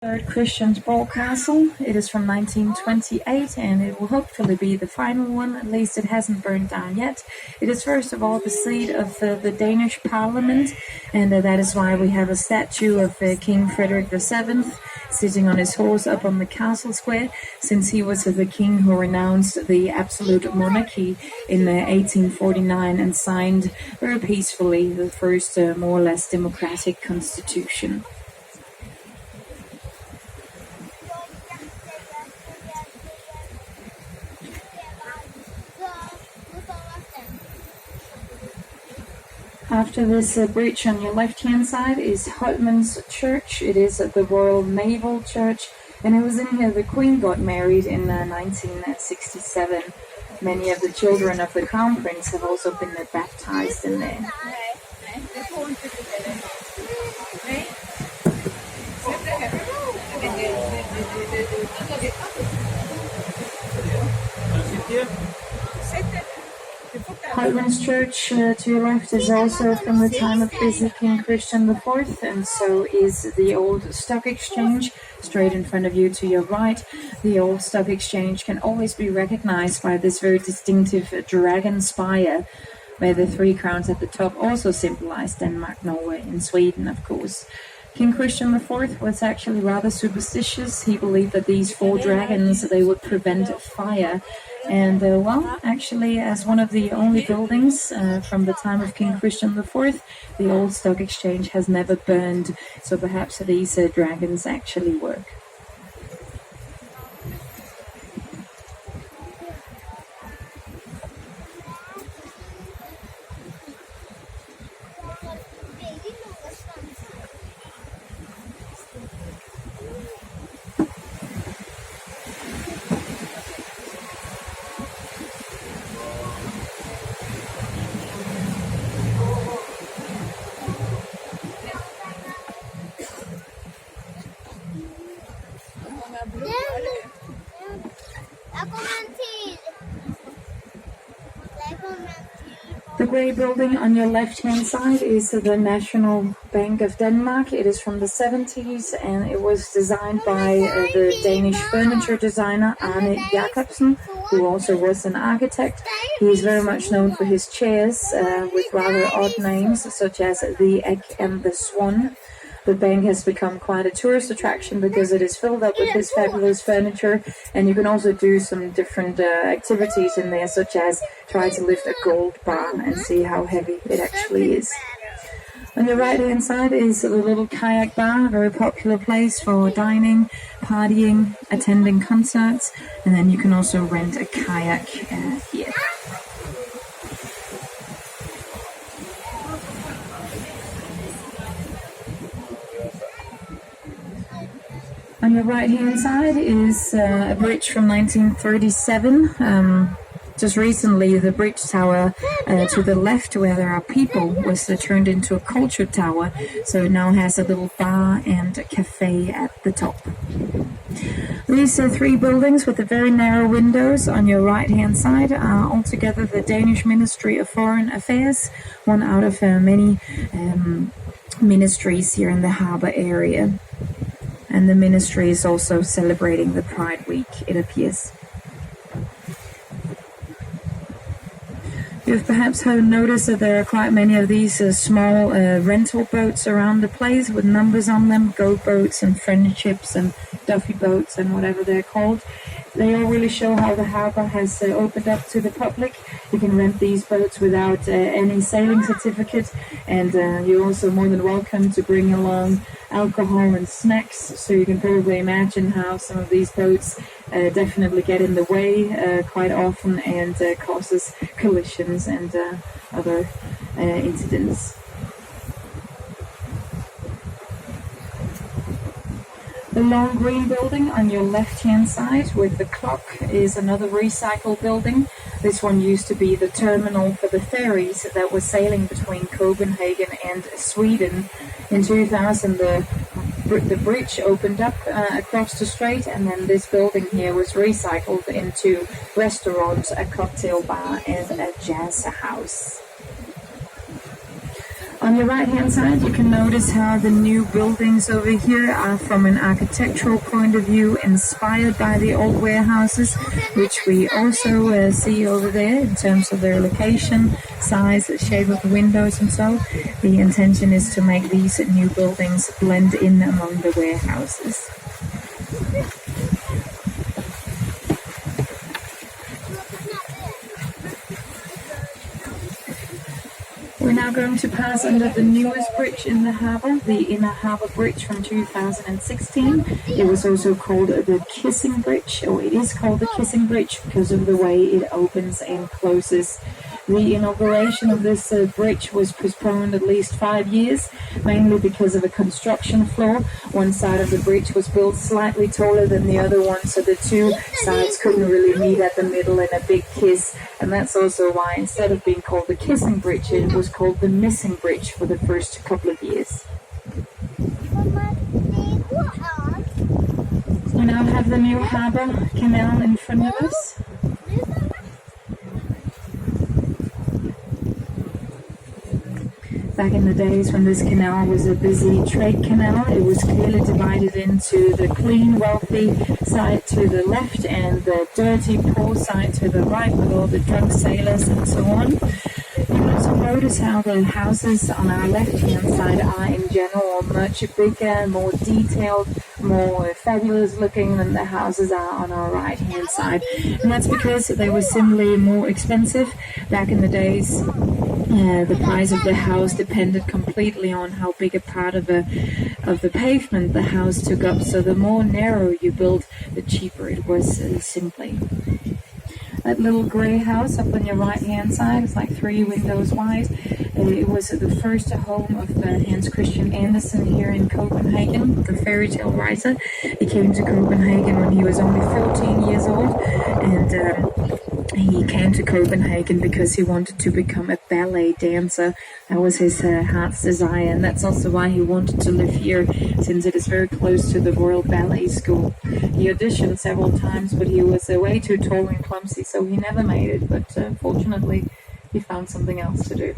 Third Christian's Ball Castle. It is from 1928 and it will hopefully be the final one, at least it hasn't burned down yet. It is first of all the seat of the Danish Parliament, and that is why we have a statue of King Frederick VII sitting on his horse up on the castle square, since he was the king who renounced the absolute monarchy in 1849 and signed very peacefully the first more or less democratic constitution. After this bridge on your left-hand side is Holmen's Church. It is the Royal Naval Church, and it was in here the Queen got married in 1967. Many of the children of the Crown Prince have also been baptized in there. Holmen's Church to your left is also from the time of busy King Christian IV, and so is the old stock exchange straight in front of you to your right. The old stock exchange can always be recognized by this very distinctive dragon spire, where the three crowns at the top also symbolize Denmark, Norway, and Sweden, of course. King Christian IV was actually rather superstitious. He believed that these four dragons, they would prevent fire. And, well, actually, as one of the only buildings from the time of King Christian IV, the old stock exchange has never burned. So perhaps these dragons actually work. The grey building on your left-hand side is the National Bank of Denmark. It is from the 70s and it was designed by the Danish furniture designer Arne Jacobsen, who also was an architect. He is very much known for his chairs with rather odd names such as the Egg and the Swan. The bank has become quite a tourist attraction because it is filled up with his fabulous furniture, and you can also do some different activities in there, such as try to lift a gold bar and see how heavy it actually is. On the right hand side is the little kayak bar, a very popular place for dining, partying, attending concerts, and then you can also rent a kayak here. On your right-hand side is a bridge from 1937. Just recently, the bridge tower to the left, where there are people, was turned into a culture tower. So it now has a little bar and a cafe at the top. These three buildings with the very narrow windows on your right-hand side are altogether the Danish Ministry of Foreign Affairs, one out of many ministries here in the harbour area. And the ministry is also celebrating the Pride Week, it appears. You've perhaps noticed that there are quite many of these small rental boats around the place with numbers on them, go boats and friendships and duffy boats and whatever they're called. They all really show how the harbour has opened up to the public. You can rent these boats without any sailing certificate, and you're also more than welcome to bring along alcohol and snacks. So you can probably imagine how some of these boats definitely get in the way quite often and causes collisions and other incidents. The long green building on your left-hand side with the clock is another recycled building. This one used to be the terminal for the ferries that were sailing between Copenhagen and Sweden. In 2000, the bridge opened up across the strait, and then this building here was recycled into restaurants, a cocktail bar, and a jazz house. On your right hand side, you can notice how the new buildings over here are from an architectural point of view inspired by the old warehouses, which we also see over there in terms of their location, size, shape of the windows and so. The intention is to make these new buildings blend in among the warehouses. We're now going to pass under the newest bridge in the harbour, the Inner Harbour Bridge from 2016. It was also called the Kissing Bridge, or it is called the Kissing Bridge because of the way it opens and closes. The inauguration of this bridge was postponed at least 5 years, mainly because of a construction flaw. One side of the bridge was built slightly taller than the other one, so the two sides couldn't really meet at the middle in a big kiss. And that's also why, instead of being called the Kissing Bridge, it was called the Missing Bridge for the first couple of years. We now have the new harbour canal in front of us. Back in the days when this canal was a busy trade canal, it was clearly divided into the clean, wealthy side to the left and the dirty, poor side to the right with all the drunk sailors and so on. You also notice how the houses on our left-hand side are in general much bigger, more detailed, more fabulous looking than the houses are on our right-hand side. And that's because they were simply more expensive. Back in the days, the price of the house depended completely on how big a part of the pavement the house took up. So the more narrow you built, the cheaper it was simply. That little grey house up on your right-hand side is like 3 windows wide. It was the first home of Hans Christian Andersen here in Copenhagen, the fairy tale writer. He came to Copenhagen when he was only 14 years old, and he came to Copenhagen because he wanted to become a ballet dancer. That was his heart's desire, and that's also why he wanted to live here, since it is very close to the Royal Ballet School. He auditioned several times, but he was way too tall and clumsy, so he never made it. But fortunately, he found something else to do.